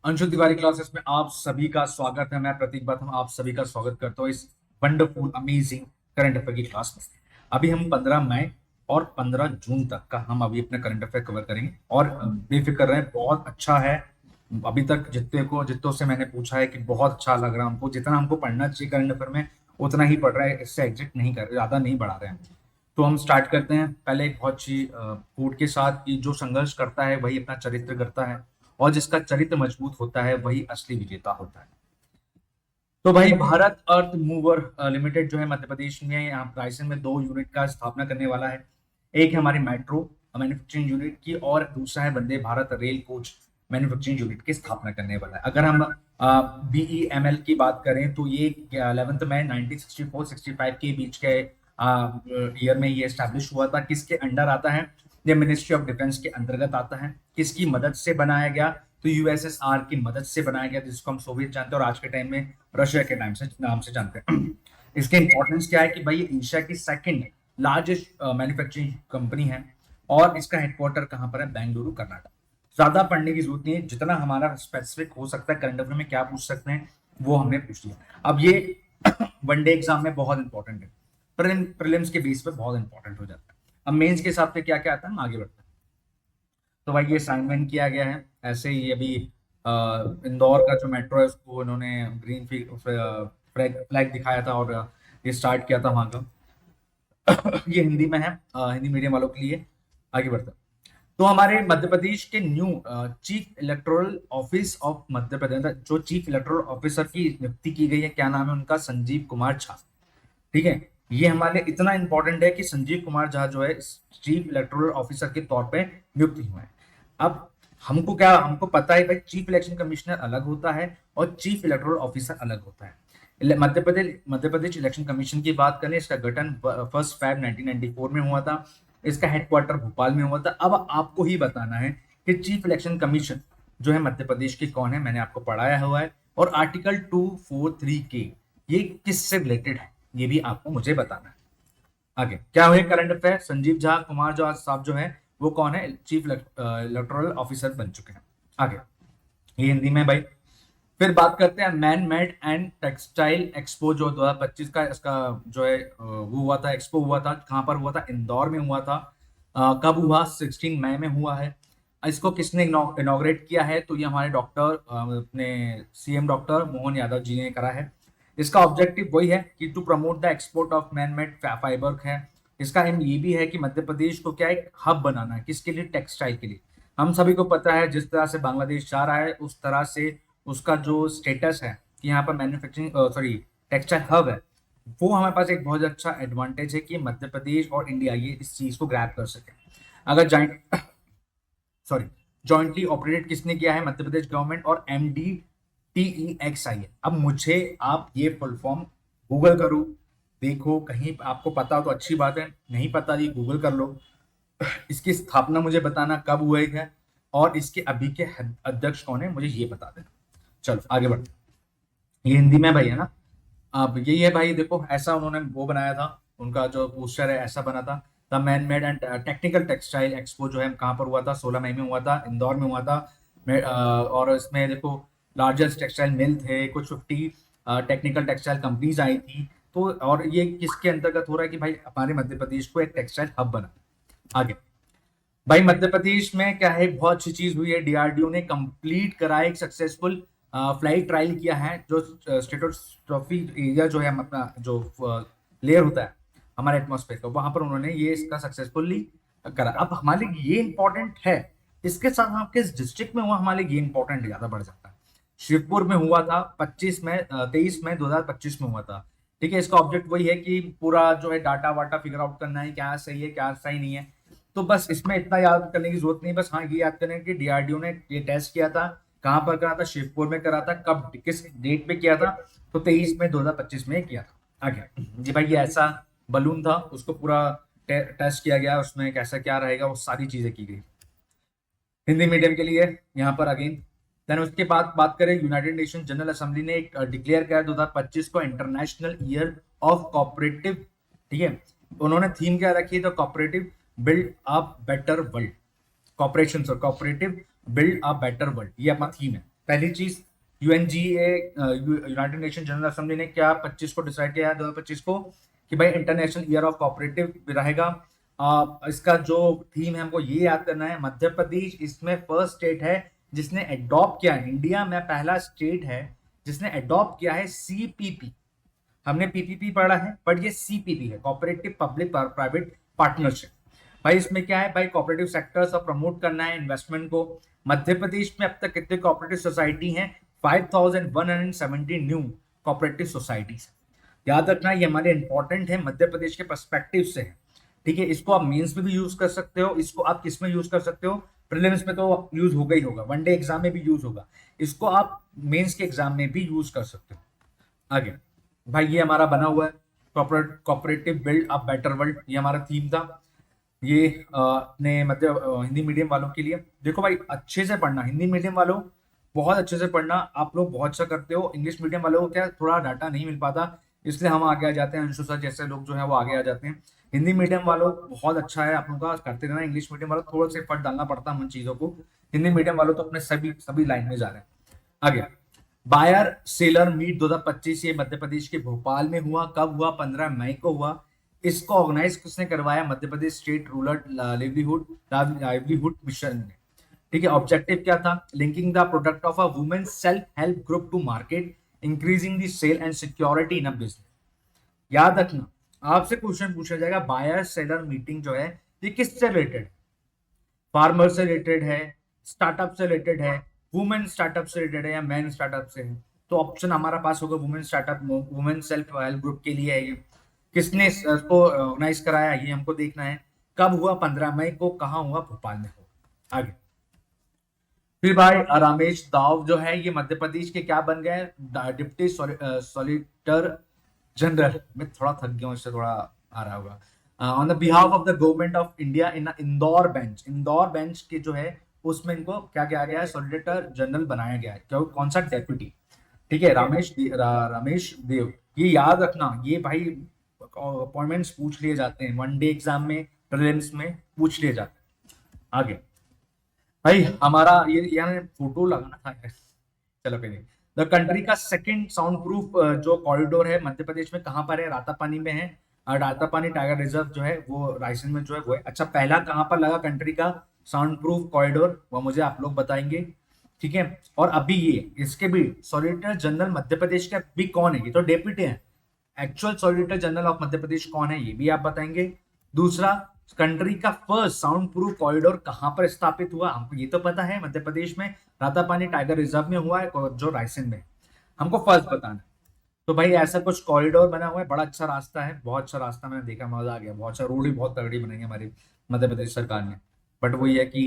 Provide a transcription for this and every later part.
Anshu Tiwari classes में आप सभी का स्वागत है। मैं प्रतीक बाथम आप सभी का स्वागत करता हूँ इस वंडरफुल अमेजिंग करंट अफेयर की क्लास में। अभी हम 15 मई और 15 जून तक का हम अभी अपना करंट अफेयर कवर करेंगे और बेफिक्र रहें, बहुत अच्छा है। अभी तक जितनों से मैंने पूछा है कि बहुत अच्छा लग रहा है हमको, जितना हमको पढ़ना चाहिए करंट अफेयर में उतना ही पढ़ रहा है, इससे एग्जिट नहीं कर ज्यादा नहीं बढ़ा रहे हैं। तो हम स्टार्ट करते हैं पहले एक बहुत अच्छी कोट के साथ कि जो संघर्ष करता है वही अपना चरित्र करता है और जिसका चरित्र मजबूत होता है वही असली विजेता होता है। तो भाई भारत अर्थ मूवर लिमिटेड जो है मध्य प्रदेश में यहाँ रायसेन में 2 यूनिट का स्थापना करने वाला है। एक है हमारी मेट्रो मैन्युफैक्चरिंग यूनिट की और दूसरा है Vande Bharat rail coach manufacturing unit की स्थापना करने वाला है। अगर हम BEML की बात करें तो ये 11 मई 1964-65 के बीच के ईयर में ये स्टैब्लिश हुआ था। किसके अंडर आता है? ये मिनिस्ट्री ऑफ डिफेंस के अंतर्गत आता है। किसकी मदद से बनाया गया? तो USSR की मदद से बनाया गया, जिसको हम सोवियत जानते हैं और आज के टाइम में रशिया के नाम से जानते हैं। इसके इंपॉर्टेंस क्या है कि भाई ये एशिया की सेकंड लार्जेस्ट मैन्युफैक्चरिंग कंपनी है और इसका हेडक्वार्टर कहाँ पर है? बेंगलुरु, कर्नाटक। ज्यादा पढ़ने की जरूरत नहीं है, जितना हमारा स्पेसिफिक हो सकता है करंट अफेयर में क्या पूछ सकते हैं वो हमने पूछ लिया। अब ये वनडे एग्जाम में बहुत इंपॉर्टेंट है, प्रीलिम्स के बेस पे बहुत इंपॉर्टेंट हो जाता है। अब मेंस के हिसाब से क्या क्या आता है हम आगे बढ़ते हैं। तो भाई ये असाइनमेंट किया गया है ऐसे ही। अभी इंदौर का जो मेट्रो है उसको इन्होंने ग्रीन फ्लैग दिखाया था और ये स्टार्ट किया था वहां का। ये हिंदी में है, हिंदी मीडियम वालों के लिए। आगे बढ़ते हैं। तो हमारे मध्य प्रदेश के new chief electoral office of Madhya Pradesh, जो चीफ इलेक्टोरल ऑफिसर की नियुक्ति की गई है, क्या नाम है उनका? संजीव कुमार झा। ठीक है, ये हमारे इतना इंपॉर्टेंट है कि संजीव कुमार झा जो है चीफ इलेक्टोरल ऑफिसर के तौर पे नियुक्त हुए हैं। अब हमको पता है भाई चीफ इलेक्शन कमिश्नर अलग होता है और चीफ इलेक्टोरल ऑफिसर अलग होता है। मध्य प्रदेश इलेक्शन कमीशन की बात करें, इसका गठन 1 फरवरी 1994 में हुआ था। इसका हेडक्वार्टर भोपाल में हुआ था। अब आपको ही बताना है कि चीफ इलेक्शन कमीशन जो है मध्य प्रदेश के कौन है, मैंने आपको पढ़ाया हुआ है। और आर्टिकल 243 के ये किससे रिलेटेड है ये भी आपको मुझे बताना है। आगे क्या हुए करंट अफेयर? संजीव झा कुमार जो साहब जो है वो कौन है? चीफ इलेक्टोरल ऑफिसर बन चुके हैं। आगे ये हिंदी में भाई। फिर बात करते हैं man made and textile expo जो 2025 का इसका जो है वो हुआ था, एक्सपो हुआ था। कहां पर हुआ था? इंदौर में हुआ था। कब हुआ? 16 मई में हुआ है। इसको किसने इनॉग्रेट किया है? तो ये हमारे डॉक्टर अपने CM डॉक्टर मोहन यादव जी ने करा है। इसका ऑब्जेक्टिव वही है कि to promote the export of man made fibre है। इसका एम ये भी है कि मध्य प्रदेश को क्या एक हब बनाना है, किसके लिए? टेक्सटाइल के लिए। हम सभी को पता है जिस तरह से बांग्लादेश जा रहा है उस तरह से उसका जो स्टेटस है कि यहाँ पर मैन्युफैक्चरिंग सॉरी टेक्सटाइल हब है, वो हमारे पास एक बहुत अच्छा एडवांटेज है कि मध्य प्रदेश और इंडिया ये इस चीज को ग्रैब कर सके। अगर सॉरी जॉइंटली ऑपरेटेड किसने किया है? मध्य प्रदेश गवर्नमेंट और MDTEXI है। अब मुझे आप ये फुल फॉर्म गूगल करो, देखो कहीं आपको पता हो तो अच्छी बात है, नहीं पता ये गूगल कर लो। इसकी स्थापना मुझे बताना कब हुई है और इसके अभी के अध्यक्ष कौन है मुझे ये बता देना। चलो आगे बढ़ते। ये हिंदी में भाई है ना। अब यही है भाई, देखो ऐसा उन्होंने वो बनाया था, उनका जो पोस्टर है ऐसा बना था। The man made and technical textile expo जो है कहाँ पर हुआ था? 16 मई में हुआ था, इंदौर में हुआ था। और इसमें देखो लार्जेस्ट टेक्सटाइल मिल थे, कुछ 50 टेक्निकल टेक्सटाइल कंपनीज आई थी। तो और ये किसके अंतर्गत हो रहा है कि भाई हमारे मध्य प्रदेश को एक टेक्सटाइल हब बना। आगे भाई मध्य प्रदेश में क्या है, बहुत अच्छी चीज हुई है। DRDO ने कंप्लीट करा एक सक्सेसफुल फ्लाइट ट्रायल किया है। जो स्ट्रेटोस्फी एरिया जो है अपना जो लेयर होता है हमारे एटमॉस्फेयर का, वहां पर उन्होंने ये इसका सक्सेसफुली करा। अब हमारे लिए ये इंपॉर्टेंट है, इसके साथ हम किस डिस्ट्रिक्ट में हुआ हमारे लिए ये इंपॉर्टेंट ज्यादा बढ़ जाता है। शिवपुर में हुआ था 23 मई 2025 में हुआ था। ठीक है, इसका ऑब्जेक्ट वही है कि पूरा जो है डाटा वाटा फिगर आउट करना है, क्या सही है क्या सही नहीं है। तो बस इसमें इतना याद करने की जरूरत नहीं, बस हाँ ये याद करें कि DRDO ने ये टेस्ट किया था। कहाँ पर करा था? शिवपुर में करा था। कब किस डेट पे किया था? तो 23 मई 2025 में किया था। आगे जी भाई, ये ऐसा बलून था, उसको पूरा टेस्ट किया गया, उसमें कैसा क्या रहेगा वो सारी चीजें की गई हिंदी मीडियम के लिए यहाँ पर अगेन। देन उसके बाद बात करें, यूनाइटेड नेशन जनरल असेंबली ने एक डिक्लेयर किया 2025 को इंटरनेशनल ईयर ऑफ कॉपरेटिव। ठीक है, उन्होंने थीम क्या रखी है? तो cooperative build a better world, cooperation और cooperative build a better world, ये अपना थीम है। पहली चीज, UNGA united nation general assembly ने क्या 25 को डिसाइड किया है 2025 को कि भाई इंटरनेशनल ईयर ऑफ कोऑपरेटिव रहेगा। इसका जो थीम है हमको ये याद करना है, मध्य प्रदेश इसमें फर्स्ट स्टेट है जिसने अडॉप्ट किया है, इंडिया में पहला स्टेट है जिसने अडॉप्ट किया है सीपीपी। हमने पीपीपी पढ़ा है बट ये सीपीपी है, कोऑपरेटिव पब्लिक प्राइवेट पार्टनरशिप। भाई इसमें क्या है भाई, कोऑपरेटिव सेक्टर्स और प्रमोट करना है इन्वेस्टमेंट को। मध्य प्रदेश में अब तक कितने कोऑपरेटिव सोसाइटी हैं? 5170 न्यू कोऑपरेटिव सोसाइटीज। याद रखना ये हमारे इंपॉर्टेंट है, मध्य प्रदेश के पर्सपेक्टिव से है। ठीक है, इसको आप मेंस में भी यूज कर सकते हो, इसको आप किस में यूज कर सकते हो, प्रीलिम्स में तो यूज होगा ही होगा, वनडे एग्जाम में भी यूज होगा, इसको आप मेंस के एग्जाम में भी यूज कर सकते हो। आगे भाई ये हमारा बना हुआ है cooperative build a better world, ये हमारा थीम था। ये अपने मतलब हिंदी मीडियम वालों के लिए देखो भाई अच्छे से पढ़ना, हिंदी मीडियम वालों बहुत अच्छे से पढ़ना, आप लोग बहुत अच्छा करते हो। इंग्लिश मीडियम वालों को क्या थोड़ा डाटा नहीं मिल पाता, इसलिए हम आगे आ जाते हैं, अंशु सर जैसे लोग जो है वो आगे आ जाते हैं। हिंदी मीडियम वालों बहुत अच्छा है, आप लोगों का करते रहना। इंग्लिश मीडियम वालों थोड़ा सा एफर्ट डालना पड़ता है उन चीजों को, हिंदी मीडियम वालों तो अपने सभी सभी लाइन में जा रहे हैं। आगे बायर सेलर मीट 2025 ये मध्य प्रदेश के भोपाल में हुआ। कब हुआ? 15 मई को हुआ। इसको ऑर्गेनाइज किसने करवाया? Madhya Pradesh state rural livelihood mission ने। ठीक है, ऑब्जेक्टिव क्या था? Linking the product of a women self help group to market, increasing the sale and security in a business. याद रखना आपसे क्वेश्चन पूछा जाएगा, बायर सेलर मीटिंग जो है ये किससे रिलेटेड है? फार्मर से रिलेटेड है, स्टार्टअप से रिलेटेड है, वुमेन स्टार्टअप से रिलेटेड है या मैन स्टार्टअप से है? तो ऑप्शन हमारा पास होगा women startup, women self help group के लिए है ये। किसने इसको ऑर्गेनाइज कराया ये हमको देखना है। कब हुआ? 15 मई को। कहाँ हुआ? भोपाल में हुआ। आगे फिर भाई रमेश दाव जो है ये मध्य प्रदेश के क्या बन गए? Deputy solicitor general. मैं थोड़ा थक गया हूँ, इससे थोड़ा आ रहा होगा। On the behalf of the government of India in Indore bench, Indore bench के जो है उसमें इनको क्या किया गया है? सॉलिसिटर जनरल बनाया गया है। क्या कौन सा? डेप्यूटी। ठीक है, रमेश देव। ये याद रखना, ये भाई अपॉइंटमेंट्स पूछ लिए जाते हैं वनडे एग्जाम में, प्रीलिम्स में पूछ लिए जाते हैं। आगे भाई हमारा ये यहाँ फोटो लगाना था यार। चलो कोई नहीं। द कंट्री का सेकंड साउंड प्रूफ जो कॉरिडोर है मध्य प्रदेश में कहाँ पर है? रातापानी में है। और रातापानी टाइगर रिजर्व जो है वो रायसेन में जो है वो है। अच्छा पहला कहाँ पर लगा कंट्री का साउंड प्रूफ कॉरिडोर, वो मुझे आप लोग बताएंगे। ठीक है, और अभी ये इसके भी सॉलिसिटर जनरल मध्य प्रदेश का भी कौन है? ये तो डेप्यूटी है, actual solicitor general of Madhya प्रदेश कौन है ये भी आप बताएंगे। दूसरा, कंट्री का फर्स्ट साउंड प्रूफ कॉरिडोर कहां पर स्थापित हुआ? हमको ये तो पता है मध्य प्रदेश में रातापानी टाइगर रिजर्व में हुआ है जो रायसेन में। हमको फर्स्ट बताना है। तो भाई ऐसा कुछ कॉरिडोर बना हुआ है, बड़ा अच्छा रास्ता है, बहुत अच्छा रास्ता, मैंने देखा मजा आ गया। बहुत अच्छा रोड भी बहुत तगड़ी बनाई है हमारी मध्य प्रदेश सरकार ने, बट वही है कि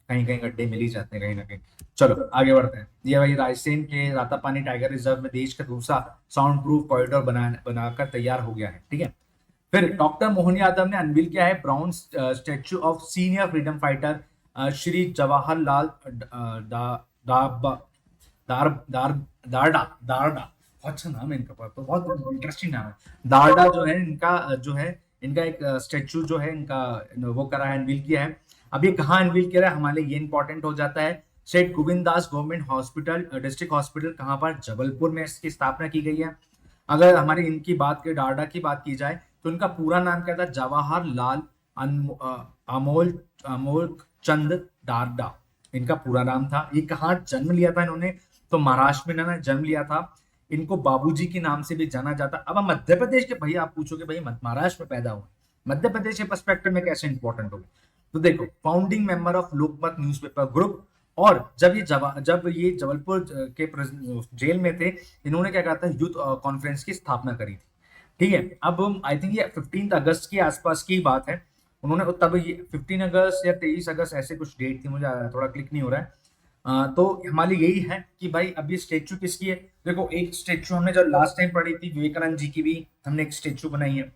कहीं कहीं गड्ढे मिल ही जाते हैं कहीं ना कहीं। चलो आगे बढ़ते हैं। ये भाई रायसेन के रातापानी टाइगर रिजर्व में देश का दूसरा साउंड प्रूफ कॉरिडोर बनाकर तैयार हो गया है। ठीक है, फिर डॉक्टर मोहन यादव ने अनवील किया है brown statue of senior freedom fighter Shri Jawaharlal दार दार दारडा दारडा। बहुत अच्छा नाम है इनका, तो बहुत इंटरेस्टिंग नाम है। दारडा जो है इनका इनका एक स्टैच्यू जो है इनका वो करा है, अनवील किया है। अब ये कहाँ अनवील किया है हमारे लिए ये इंपॉर्टेंट हो जाता है। सेठ Govind Das government hospital district hospital कहाँ पर? जबलपुर में इसकी स्थापना की गई है। अगर हमारी इनकी बात की, डारडा की बात की जाए तो इनका पूरा नाम क्या था? जवाहरलाल अमोल अमोल चंद डारडा इनका पूरा नाम था। ये कहाँ जन्म लिया था इन्होंने? तो महाराष्ट्र में इन्होंने जन्म लिया था। इनको बाबूजी के नाम से भी जाना जाता। अब हम मध्य प्रदेश के, भैया आप पूछोगे भाई महाराष्ट्र में पैदा हुए, मध्य प्रदेश के पर्सपेक्टिव में कैसे इंपॉर्टेंट होगा? तो देखो, founding member of Lokmat newspaper group, और जब ये जबलपुर के जेल में थे, इन्होंने क्या कहा था? यूथ कॉन्फ्रेंस की स्थापना करी थी। ठीक है, अब आई थिंक ये 15 अगस्त के आसपास की बात है। उन्होंने तब ये 15 अगस्त या 23 अगस्त ऐसे कुछ डेट थी, मुझे थोड़ा क्लिक नहीं हो रहा है। तो हमारे यही है कि भाई अब ये स्टेचू किसकी है? देखो एक स्टेचू हमने जब लास्ट टाइम पढ़ी थी विवेकानंद जी की भी हमने एक स्टेचू बनाई है।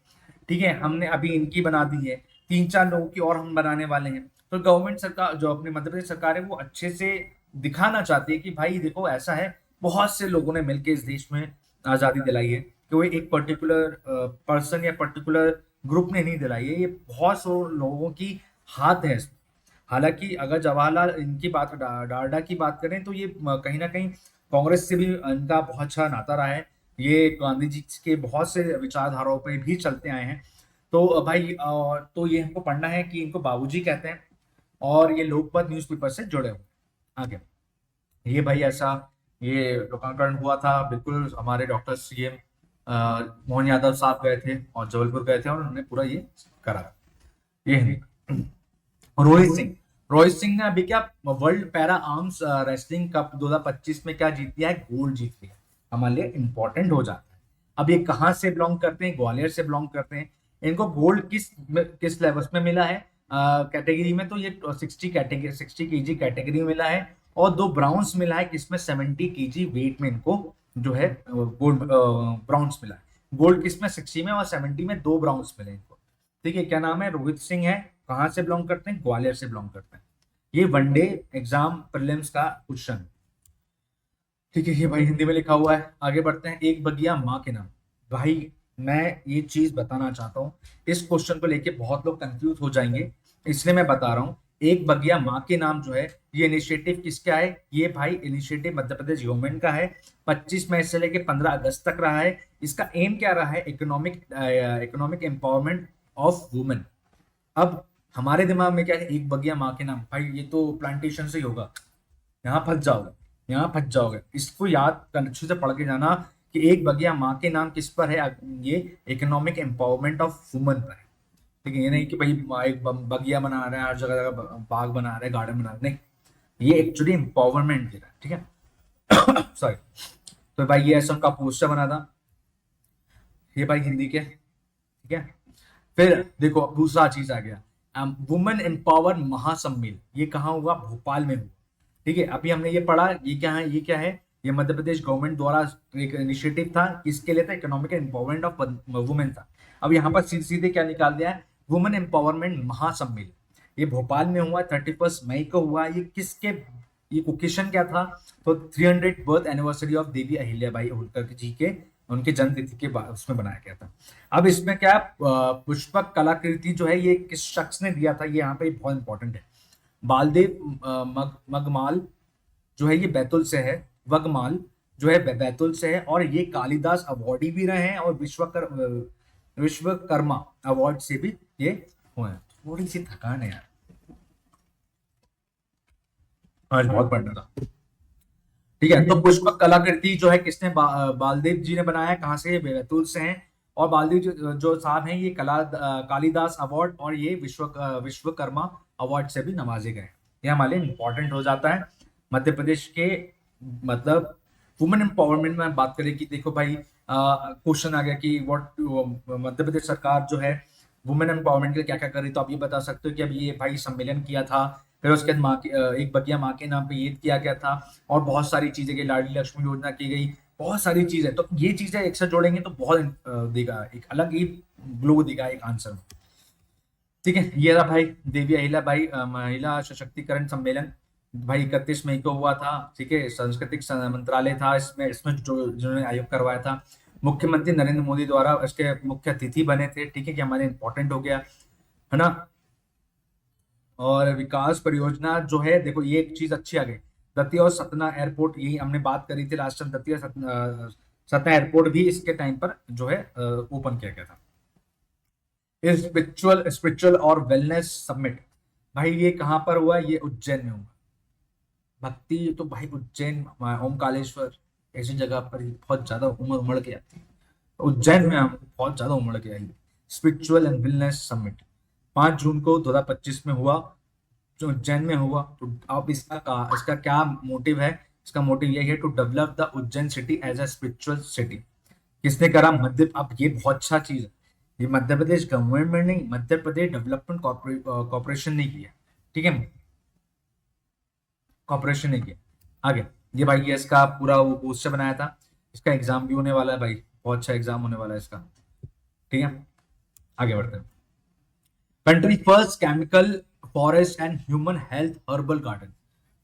ठीक है, हमने अभी इनकी बना दी है, 3-4 लोगों की और हम बनाने वाले हैं। तो गवर्नमेंट सरकार जो अपने मध्य प्रदेश सरकार है वो अच्छे से दिखाना चाहती है कि भाई देखो ऐसा है, बहुत से लोगों ने मिलकर इस देश में आजादी दिलाई है, कि वो एक पर्टिकुलर पर्सन या पर्टिकुलर ग्रुप ने नहीं दिलाई है, ये बहुत से लोगों की हाथ है इसमें। हालांकि अगर जवाहरलाल इनकी बात डाडा की बात करें तो ये कहीं ना कहीं कांग्रेस से भी इनका बहुत अच्छा नाता रहा है। ये गांधी जी के बहुत से विचारधाराओं पे भी चलते आए हैं। तो भाई तो ये हमको पढ़ना है कि इनको बाबूजी कहते हैं और ये लोकमत न्यूज़पेपर से जुड़े हुए हैं। आगे ये भाई ऐसा ये लोकार्पण हुआ था, बिल्कुल हमारे डॉक्टर सीएम मोहन यादव साहब गए थे और जबलपुर गए थे और उन्होंने पूरा ये करा। ये हिंदी। रोहित सिंह, रोहित सिंह ने अभी क्या world para arms wrestling cup 2025 में क्या जीत लिया है, गोल्ड जीत लिया। हमारे लिए इंपॉर्टेंट हो जाता है। अब ये कहाँ से बिलोंग करते हैं, ग्वालियर से बिलोंग करते हैं। इनको गोल्ड किस लेवल्स में मिला है कैटेगरी में, तो ये 60 केजी कैटेगरी में मिला है और 2 ब्राउन्स मिला है, किसमें 70 केजी वेट में इनको जो है गोल्ड ब्राउन्स मिला है। गोल्ड किसमें 60 में और 70 में 2 ब्राउन्स मिले इनको। ठीक है, क्या नाम है, रोहित सिंह है। कहाँ से बिलोंग करते हैं, ग्वालियर से बिलोंग करते हैं। ये वनडे एग्जाम प्रीलिम्स का क्वेश्चन। ठीक है, ये भाई हिंदी में लिखा हुआ है। आगे बढ़ते हैं, एक बगिया माँ के नाम। भाई मैं ये चीज बताना चाहता हूँ, इस क्वेश्चन को लेके बहुत लोग कंफ्यूज हो जाएंगे, इसलिए मैं बता रहा हूँ। एक बगिया माँ के नाम जो है, ये इनिशिएटिव किसका है, ये भाई इनिशिएटिव मध्य प्रदेश गवर्नमेंट का है। 25 मई से लेके 15 अगस्त तक रहा है। इसका एम क्या रहा है, इकोनॉमिक एम्पावरमेंट ऑफ वुमेन। अब हमारे दिमाग में क्या है, एक बगिया माँ के नाम, भाई ये तो प्लांटेशन से ही होगा, यहाँ फंस जाओगे, यहाँ फंस जाओगे। इसको याद कर अच्छे से पढ़ के जाना कि एक बगिया माँ के नाम किस पर है, ये इकोनॉमिक एम्पावरमेंट ऑफ वुमेन पर है। ठीक है, ये नहीं कि भाई एक बगिया बना रहे हैं, हर जगह जगह बाग बना रहे हैं, गार्डन बना रहे हैं, नहीं, ये एक्चुअली एम्पावरमेंट दे रहा है। ठीक है सॉरी। तो भाई ये ऐसा उनका पोस्टर बना था, ये भाई हिंदी के। ठीक है, फिर देखो दूसरा चीज आ गया, वुमेन एम्पावर महासम्मेलन। ये कहाँ हुआ, भोपाल में हुआ। ठीक है, अभी हमने ये पढ़ा, ये क्या है, ये क्या है, ये मध्य प्रदेश गवर्नमेंट द्वारा एक इनिशिएटिव था, किसके लिए था, इकोनॉमिक एम्पावरमेंट ऑफ वुमेन था। अब यहाँ पर सीधे सीधे क्या निकाल दिया है, वुमेन एम्पावरमेंट महासम्मेलन। ये भोपाल में हुआ, 31 मई को हुआ। ये किसके, ये ओकेशन क्या था, तो 300 birth anniversary of Devi Ahilyabai Holkar जी के, उनके जन्म तिथि के बाद उसमें बनाया गया था। अब इसमें क्या पुष्पक कलाकृति जो है, ये किस शख्स ने दिया था, ये यहाँ पे बहुत इंपॉर्टेंट है। बालदेव मगमाल जो है, ये बैतुल से है। वगमाल जो है बैतुल से है, और ये कालिदास अवार्डी भी रहे हैं और विश्वकर्मा अवार्ड से भी ये हुए हैं। थोड़ी सी थकान है यार, आज बहुत पढ़ना था। ठीक है, तो पुष्पक कलाकृति जो है किसने बालदेव जी ने बनाया, कहाँ से, बैतूल से हैं। और बालदेव जो साहब हैं, ये कालिदास अवार्ड और ये विश्वकर्मा अवार्ड से भी नवाजे गए। ये हमारे लिए इंपॉर्टेंट हो जाता है मध्य प्रदेश के, मतलब वुमेन एम्पावरमेंट में बात करें कि देखो भाई क्वेश्चन आ गया कि व्हाट मध्य प्रदेश सरकार जो है वुमेन एम्पावरमेंट के लिए क्या क्या कर रही, तो आप ये बता सकते हो कि अब ये भाई सम्मेलन किया था, फिर उसके बाद एक बगिया माँ के नाम पे ये किया गया था, और बहुत सारी चीजें की, लाडली लक्ष्मी योजना की गई, बहुत सारी चीजें। तो ये चीजें एक साथ जोड़ेंगे तो बहुत देगा, एक अलग ही ग्लो देगा एक आंसर। ठीक है, ये रहा भाई देवी अहिल्याबाई महिला सशक्तिकरण सम्मेलन, भाई 31 मई को हुआ था। ठीक है, सांस्कृतिक मंत्रालय था इसमें, जो जिन्होंने आयोग करवाया था, मुख्यमंत्री नरेंद्र मोदी द्वारा इसके मुख्य अतिथि बने थे। ठीक है, कि हमारे इंपॉर्टेंट हो गया है ना। और विकास परियोजना जो है, देखो ये एक चीज अच्छी आ गई, दतिया और सतना एयरपोर्ट, यही हमने बात करी थी last time, Datia Satna airport भी इसके टाइम पर जो है ओपन किया गया था। स्पिरिचुअल और वेलनेस समिट, भाई ये कहाँ पर हुआ, ये उज्जैन में हुआ। भक्ति तो भाई उज्जैन, ओमकालेश्वर, ऐसी जगह पर ही बहुत ज्यादा उमड़ उमड़ के आती है। उज्जैन में हम बहुत ज्यादा उमड़ के आई। स्पिरिचुअल एंड वेलनेस समिट 5 जून को 2025 में हुआ, जो उज्जैन में हुआ। तो अब इसका क्या मोटिव है, इसका मोटिव यही है to develop the Ujjain city as a spiritual city. किसने करा, मध्य, अब ये बहुत अच्छा चीज है, ये मध्य प्रदेश गवर्नमेंट नहीं, मध्य प्रदेश डेवलपमेंट कॉर्पोरेशन ने किया। ठीक है, कॉर्पोरेशन ने किया। आगे ये भाई ये इसका पूरा वो पोस्टर बनाया था, इसका एग्जाम भी होने वाला है भाई, बहुत अच्छा एग्जाम होने वाला है इसका। ठीक है, आगे बढ़ते हैं। Country first chemical forest and human health herbal garden,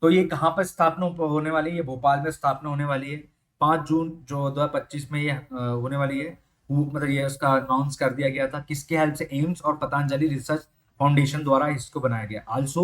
तो ये कहाँ पर स्थापना होने वाली है, ये भोपाल में स्थापना होने वाली है। 5 जून जो 2025 में ये होने वाली है। मतलब ये उसका अनाउंस कर दिया गया था, किसके हेल्प से, एम्स और पतंजलि रिसर्च फाउंडेशन द्वारा इसको बनाया गया। आल्सो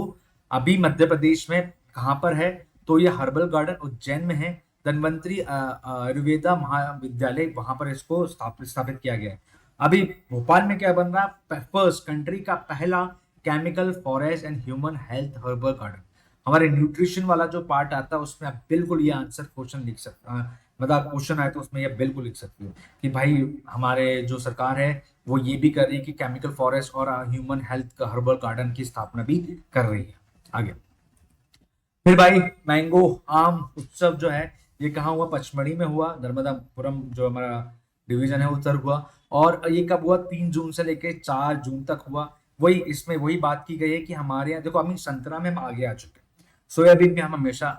अभी मध्य प्रदेश में कहाँ पर है, तो ये हर्बल गार्डन उज्जैन में है। धन्वंतरी आयुर्वेदा महाविद्यालय वहां पर इसको स्थापित किया गया है। अभी भोपाल में क्या बन रहा है, फर्स्ट कंट्री का पहला chemical forest and human health herbal garden. हमारे न्यूट्रिशन वाला जो पार्ट आता है उसमें आप बिल्कुल ये आंसर क्वेश्चन लिख सकते, मतलब क्वेश्चन आए तो उसमें ये बिल्कुल लिख सकती हो कि भाई हमारे जो सरकार है वो ये भी कर रही है कि केमिकल फॉरेस्ट और ह्यूमन हेल्थ का हर्बल गार्डन की स्थापना भी कर रही है। आगे फिर भाई मैंगो आम उत्सव जो है ये कहाँ हुआ, पचमढ़ी में हुआ, नर्मदापुरम जो हमारा डिवीजन है उधर हुआ। और ये कब हुआ, 3 जून से लेके 4 जून तक हुआ। वही इसमें वही बात की गई है कि हमारे यहाँ देखो अभी संतरा में हम आगे आ चुके हैं, सोयाबीन में हम हमेशा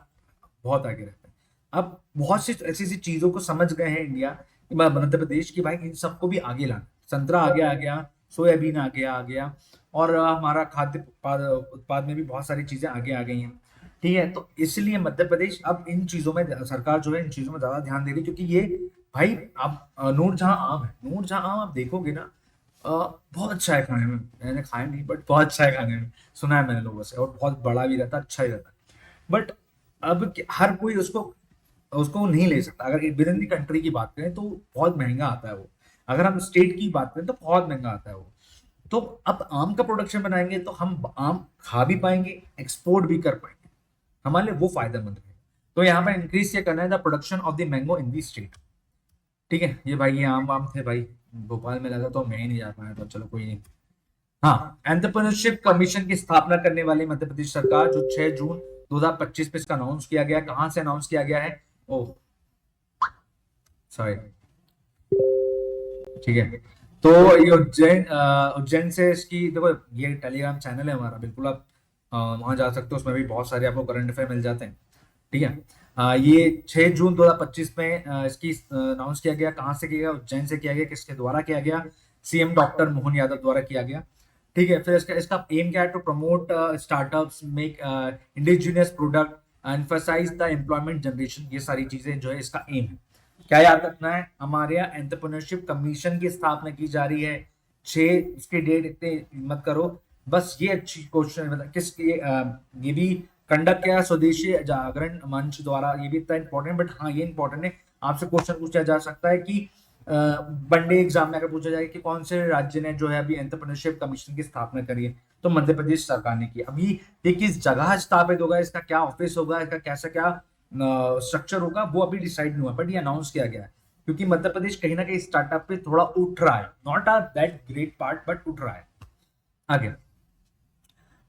बहुत आगे रहते हैं। अब बहुत सी ऐसी ऐसी चीजों को समझ गए हैं इंडिया मध्य प्रदेश की भाई इन सबको भी आगे लाना। संतरा आगे आ गया, सोयाबीन आगे आ गया, और हमारा खाद्य उत्पाद उत्पाद में भी बहुत सारी चीजें आगे आ गई हैं। ठीक है, तो इसलिए मध्य प्रदेश अब इन चीजों में सरकार जो है इन चीजों में ज्यादा ध्यान दे रही है, क्योंकि ये भाई आप नूरजहां आम है, नूरजहां आम आप देखोगे ना, बहुत अच्छा है खाने में। मैंने खाया नहीं बट बहुत अच्छा है खाने में, सुना है मैंने लोगों से, और बहुत बड़ा भी रहता है, अच्छा ही रहता है। बट अब हर कोई उसको उसको नहीं ले सकता। अगर विद इन दी कंट्री की बात करें तो बहुत महंगा आता है वो, अगर हम स्टेट की बात करें तो बहुत महंगा आता है वो। तो अब आम का प्रोडक्शन बनाएंगे तो हम आम खा भी पाएंगे, एक्सपोर्ट भी कर पाएंगे, हमारे लिए वो फायदेमंद है। तो यहाँ पे इंक्रीज क्या करना है, the production of the mango in the state. ठीक है, ये भाई ये आम वाम थे भाई, भोपाल में लगा तो मैं ही नहीं जा पाया, तो चलो कोई नहीं। हाँ, एंटरप्रेन्योरशिप कमीशन की स्थापना करने वाली मध्य प्रदेश सरकार, जो 6 जून 2025 में इसका अनाउंस किया गया। कहां से अनाउंस किया गया है, ओह सॉरी, ठीक है। तो ये उज्जैन से इसकी देखो, ये टेलीग्राम चैनल है हमारा, बिल्कुल आप वहां जा सकते हो, उसमें भी बहुत सारे आपको करंट अफेयर मिल जाते हैं। ठीक है, ये 6 जून 2025 में इसकी अनाउंस किया गया। कहाँ से किया गया, उज्जैन से किया गया। किसके द्वारा किया गया, सीएम डॉक्टर मोहन यादव द्वारा किया गया। ठीक है, फिर इसका इसका एम क्या है, to promote startups, make indigenous product, emphasise the employment generation. ये सारी चीजें जो है इसका एम है। क्या याद रखना है, हमारे यहाँ एंटरप्रेन्योरशिप कमीशन की स्थापना की जा रही है। 6 इसकी डेट इतने मत करो, बस ये अच्छी क्वेश्चन मतलब किस ये भी कंडक्ट किया स्वदेशी जागरण मंच द्वारा, ये भी इतना इंपॉर्टेंट, बट हाँ ये इंपॉर्टेंट है। आपसे क्वेश्चन पूछा जा सकता है कि वनडे एग्जाम में अगर पूछा जाए कि कौन से राज्य ने जो है अभी एंटरप्रेन्योरशिप कमीशन की स्थापना करी है, तो मध्य प्रदेश सरकार ने की। अभी ये किस जगह स्थापित होगा, इसका क्या ऑफिस होगा, इसका कैसा क्या स्ट्रक्चर होगा, वो अभी डिसाइड नहीं हुआ, बट ये अनाउंस किया गया है। क्योंकि मध्य प्रदेश कहीं ना कहीं स्टार्टअप पे थोड़ा उठ रहा है, not a that great part but उठ रहा है। आगे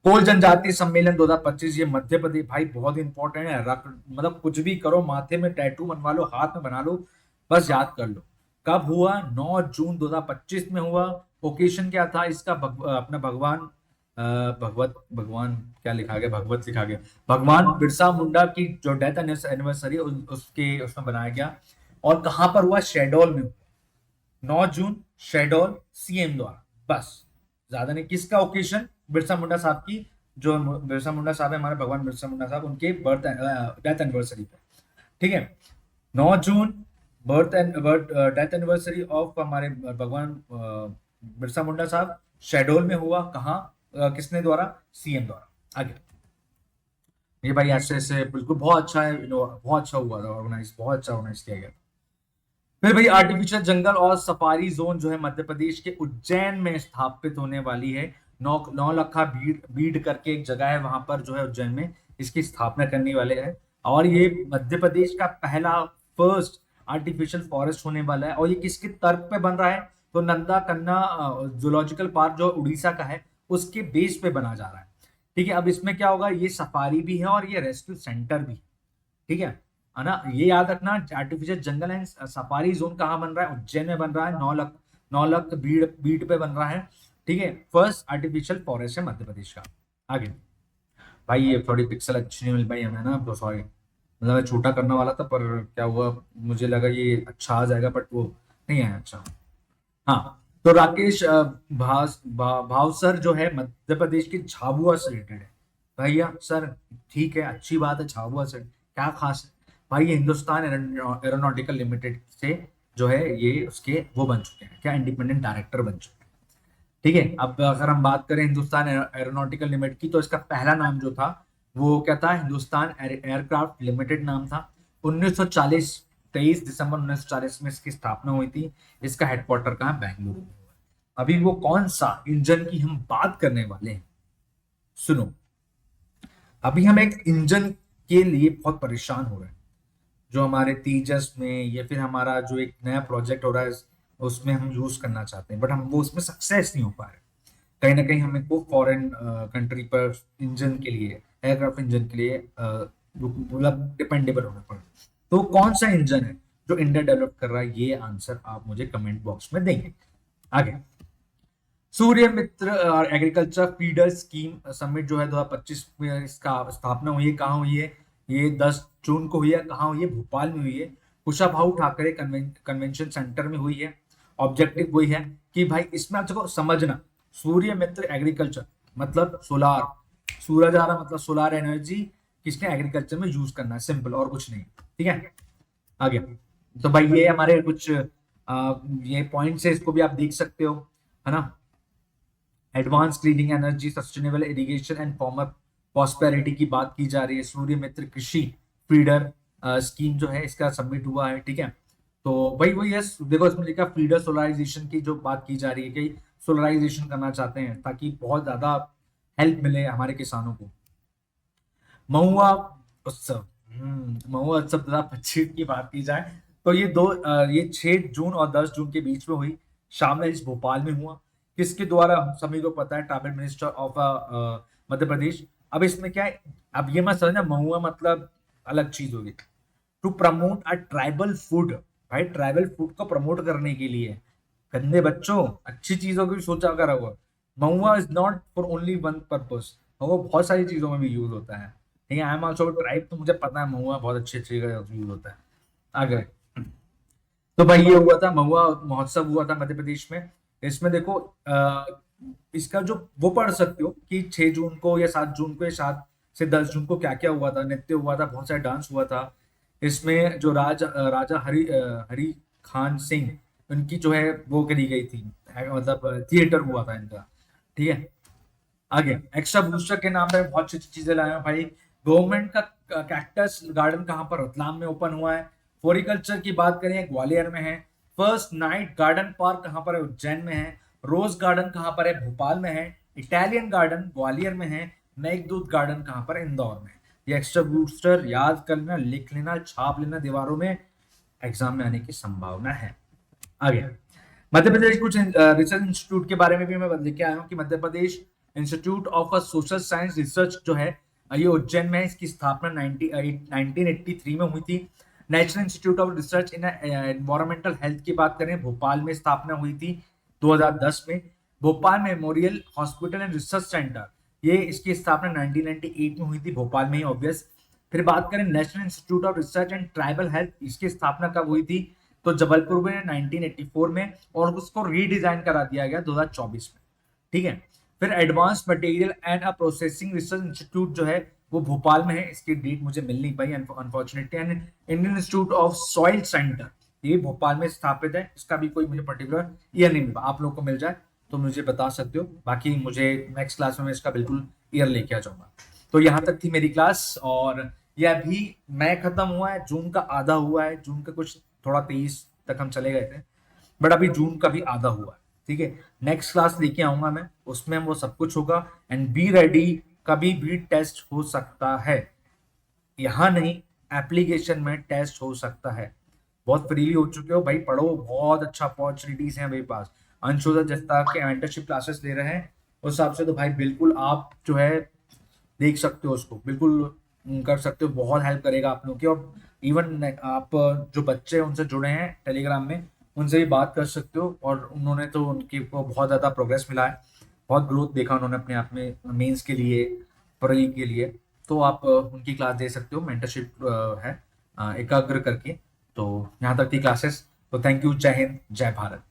कोल जनजातीय सम्मेलन 2025, ये मध्य प्रदेश भाई बहुत इंपॉर्टेंट है। रख मतलब कुछ भी करो, माथे में टैटू बनवा लो, हाथ में बना लो, बस याद कर लो। कब हुआ, 9 जून 2025 में हुआ। ओकेशन क्या था इसका, अपना भगवान भगवत भगवान क्या लिखा गया, भगवत लिखा गया, भगवान बिरसा मुंडा की जो डेथ एनिवर्सरी उसके उसमें बनाया गया। और कहां पर हुआ, शेडोल में हुआ, 9 जून, शेडोल, सीएम द्वारा, बस ज्यादा नहीं। किसका ओकेशन, बिरसा मुंडा साहब की, जो बिरसा मुंडा साहब है हमारे, भगवान बिरसा मुंडा साहब, उनके बर्थ डेथ एनिवर्सरी पे। ठीक है, 9 जून बर्थ डेथ एनिवर्सरी ऑफ हमारे भगवान बिरसा मुंडा साहब, शेडोल में हुआ। कहाँ किसने द्वारा, सीएम द्वारा। आगे ये भाई ऐसे ऐसे बिल्कुल बहुत अच्छा है, बहुत अच्छा हुआ था, ऑर्गेनाइज बहुत अच्छा ऑर्गेनाइज किया गया। फिर भाई आर्टिफिशियल जंगल और सफारी जोन जो है मध्य प्रदेश के उज्जैन में स्थापित होने वाली है। नौलखा बीड करके एक जगह है, वहां पर जो है उज्जैन में इसकी स्थापना करने वाले हैं। और ये मध्य प्रदेश का पहला फर्स्ट आर्टिफिशियल फॉरेस्ट होने वाला है। और ये किसके तर्क पे बन रहा है, तो नंदा कन्ना जूलॉजिकल पार्क जो उड़ीसा का है उसके बेस पे बना जा रहा है। ठीक है, अब इसमें क्या होगा, ये सफारी भी है और ये रेस्क्यू सेंटर भी है। ठीक है ना, ये याद रखना। Artificial jungle and safari zone कहाँ बन रहा है, उज्जैन में बन रहा है। नौलख बीड पे बन रहा है। ठीक है, फर्स्ट आर्टिफिशियल फॉरेस्ट है मध्य प्रदेश का। आगे भाई ये थोड़ी पिक्सल अच्छी नहीं मिल पाई हमें ना, तो सॉरी, मतलब मैं छोटा करने वाला था पर क्या हुआ, मुझे लगा ये अच्छा आ जाएगा बट वो नहीं आया अच्छा। हाँ, तो राकेश भावसर जो है मध्य प्रदेश के झाबुआ से रिलेटेड है। भैया सर ठीक है, अच्छी बात है, झाबुआ से क्या खास है भाई, ये हिंदुस्तान एरोनॉटिकल लिमिटेड से जो है ये उसके वो बन चुके हैं क्या, इंडिपेंडेंट डायरेक्टर बन चुके हैं। ठीक है। अब अगर हम बात करें हिंदुस्तान एरोनॉटिकल लिमिटेड की, तो इसका पहला नाम जो था वो क्या था, हिंदुस्तान एयरक्राफ्ट लिमिटेड नाम था। 1940, 23 दिसंबर 1940 में इसकी स्थापना हुई थी। इसका हेडक्वार्टर कहाँ, बेंगलुरु में। अभी वो कौन सा इंजन की हम बात करने वाले हैं, सुनो। अभी हम एक इंजन के लिए बहुत परेशान हो रहे हैं, जो हमारे तेजस में या फिर हमारा जो एक नया प्रोजेक्ट हो रहा है उसमें हम यूज करना चाहते हैं, बट हम वो उसमें सक्सेस नहीं हो पा रहे। कहीं ना कहीं हमें को फॉरेन कंट्री पर इंजन के लिए, एयरक्राफ्ट इंजन के लिए मतलब डिपेंडेबल होना पड़ा। तो कौन सा इंजन है जो इंडिया डेवलप कर रहा है, ये आंसर आप मुझे कमेंट बॉक्स में देंगे। आगे, सूर्य मित्र और एग्रीकल्चर फीडर स्कीम समिट जो है 2025 में इसका स्थापना हुई है। कहाँ हुई है, ये 10 जून को हुई है। कहाँ हुई है, भोपाल में हुई है। कुशाभाऊ ठाकरे कन्वेंशन सेंटर में हुई है। ऑब्जेक्टिव वही है कि भाई इसमें आप देखो समझना, सूर्य मित्र एग्रीकल्चर मतलब सोलार, सूरज आ रहा मतलब सोलार एनर्जी किसने, एग्रीकल्चर में यूज करना है, सिंपल, और कुछ नहीं। ठीक है। आगे, तो भाई ये हमारे कुछ ये पॉइंट्स है, इसको भी आप देख सकते हो, है ना। Advance cleaning energy, sustainable irrigation and farmer prosperity की बात की जा रही है। सूर्य मित्र कृषि फीडर स्कीम जो है इसका सबमिट हुआ है। ठीक है। तो भाई वही है, देखो इसमें लिखा फीडर सोलराइजेशन की जो बात की जा रही है कि सोलराइजेशन करना चाहते हैं ताकि बहुत ज्यादा हेल्प मिले हमारे किसानों को। महुआ उत्सव, महुआ उत्सव 2025 की बात की जाए तो ये 6 जून और 10 जून के बीच में हुई। शामिल इस भोपाल में हुआ। किसके द्वारा, हम सभी को पता है, ट्राइबल मिनिस्टर ऑफ मध्य प्रदेश। अब इसमें क्या है, अब ये मत समझना महुआ मतलब अलग चीज होगी। To promote a tribal food, भाई ट्राइबल फूड को प्रमोट करने के लिए, गंदे बच्चों अच्छी चीजों की भी सोचा करा हुआ। Mahua is not for only one purpose, महुआ बहुत सारी चीजों में भी यूज होता है। ठीक है, आई एम ऑल्सो ट्राइब, तो मुझे पता है महुआ बहुत अच्छी अच्छी जगह यूज होता है। आगे, तो भाई ये हुआ था, महुआ महोत्सव हुआ था मध्य प्रदेश में। इसमें देखो इसका जो वो पढ़ सकते हो कि 6 जून को या 7 जून को या 7 से 10 जून को क्या क्या हुआ था, नृत्य हुआ था, बहुत सारा डांस हुआ था। इसमें जो राजा हरी खान सिंह, उनकी जो है वो करी गई थी, मतलब थिएटर हुआ था इनका। ठीक है। आगे, एक्स्ट्रा बूस्टर के नाम पे बहुत अच्छी चीजें लाए हैं भाई। गवर्नमेंट का कैक्टस गार्डन कहाँ पर, रतलाम में ओपन हुआ है। फ्लोरिकल्चर की बात करें, ग्वालियर में है। फर्स्ट नाइट गार्डन पार्क कहाँ पर है, उज्जैन में है। रोज गार्डन कहाँ पर है, भोपाल में है। इटालियन गार्डन ग्वालियर में है। मेघदूत गार्डन कहाँ पर है, इंदौर में। ये एक्स्ट्रा बूस्टर याद कर लेना, लिख लेना, छाप लेना दीवारों में, एग्जाम में आने की संभावना है। आगे, मध्य प्रदेश कुछ रिसर्च इंस्टीट्यूट के बारे में भी मैं लेके आया हूँ कि Madhya Pradesh institute of social science research जो है ये उज्जैन में है। इसकी स्थापना 1983 में हुई थी। National institute of research in environmental health की बात करें, भोपाल में स्थापना हुई थी 2010 में। Bhopal memorial hospital and research centre, ये इसकी स्थापना 1998 में हुई थी, भोपाल में ही ऑब्वियस। फिर बात करें national institute of research and tribal health, इसकी स्थापना कब हुई थी, तो जबलपुर में 1984 में, और उसको रीडिजाइन करा दिया गया 2024 में। ठीक है। फिर advance material and a processing research institute जो है वो भोपाल में है। इसकी डेट मुझे मिल नहीं पाई unfortunately. And Indian institute of soil centre, ये भोपाल में स्थापित है। इसका भी कोई मुझे पर्टिकुलर ईयर नहीं मिला, आप लोग को मिल जाए तो मुझे बता सकते हो, बाकी मुझे नेक्स्ट क्लास में मैं इसका बिल्कुल ईयर लेके आ जाऊंगा। तो यहाँ तक थी मेरी क्लास, और ये अभी मई खत्म हुआ है, जून का आधा हुआ है। जून का कुछ थोड़ा 23 तक हम चले गए थे, बट अभी जून का भी आधा हुआ है। ठीक है। नेक्स्ट क्लास लेके आऊंगा मैं, उसमें वो सब कुछ होगा। एंड बी रेडी, कभी भी टेस्ट हो सकता है, यहाँ नहीं, एप्लीकेशन में टेस्ट हो सकता है। बहुत फ्रीली हो चुके हो भाई, पढ़ो, बहुत अच्छा अपॉर्चुनिटीज हैं मेरे पास। अंशोधन जस्ता के मेंटरशिप क्लासेस ले रहे हैं, उस हिसाब से तो भाई बिल्कुल आप जो है देख सकते हो उसको, बिल्कुल कर सकते हो, बहुत हेल्प करेगा आप लोगों की। और इवन आप जो बच्चे उनसे जुड़े हैं टेलीग्राम में, उनसे भी बात कर सकते हो, और उन्होंने तो उनकी को बहुत ज़्यादा प्रोग्रेस मिला है, बहुत ग्रोथ देखा उन्होंने अपने आप में, मेंस के लिए, प्री के लिए। तो आप उनकी क्लास दे सकते हो, मेंटरशिप है एकाग्र करके। तो यहाँ तक थी क्लासेस। तो थैंक यू, जय हिंद, जय भारत।